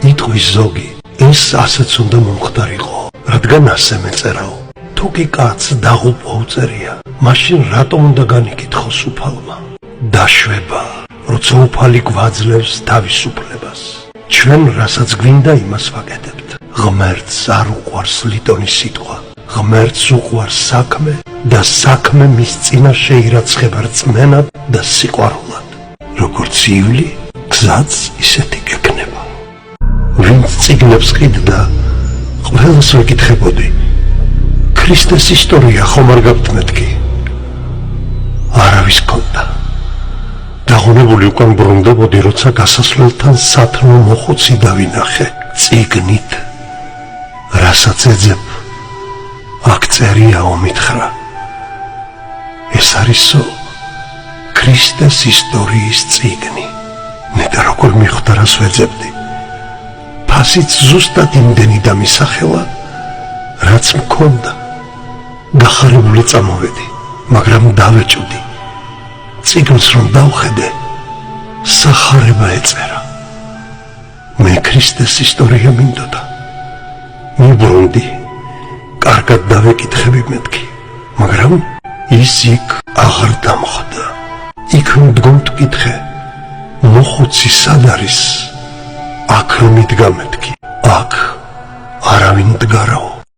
იტყვის ზოგი, ეს ასეც უნდა მომხდარიყო, რადგან ასე მეწერაო. თუ კი კაცს დაღუპვა უწერია, მაშინ რატომ უნდა განიკითხოს უფალმა? დაშვება, როცა უფალი გვაძლევს თავისუფლებას. ჩვენ რასაც გვინდა იმას ვაკეთებთ. ღმერთს არ უყვარს ლიტონის სიტყვა, ღმერთს უყვარს საქმე და საქმე მის წინაშე ირაცხება რწმენად და სიყვარულად. როგორც ივლი, გზაც ისეთი გექნება. ვინც წიგნებს ყიდდა, ყველას ვეკითხებოდი, ქრისტეს ისტორია ხომ არ გაქვთ მეთქი? არავის ჰქონდა. დაღონებული უკან ბრუნდებოდი, როცა გასასვლელთან სათნო მოხუცი დავინახე წიგნით. რასაც ეძებ, აქ წერიაო მითხრა. ეს არისო ქრისტეს ისტორიის წიგნი. მე და როგორ მიხვდა რას ვეძებდი. ფასიც ზუსტად იმდენი დამისახელა, რაც მქონდა. გახარებული წამოვედი, მაგრამ დავეჭვდი. წიგნს რომ დავხედე, სახარება ეწერა. მე ქრისტეს ისტორია მინდოდა. მიბრუნდი, კარგად დავეკითხები მეთქი, მაგრამ ის იქ აღარ დამხვდა. იქ მდგომთ კითხე, მოხუცი სად არის? აქ რომ იდგა მეთქი, აქ არავინ მდგარაო.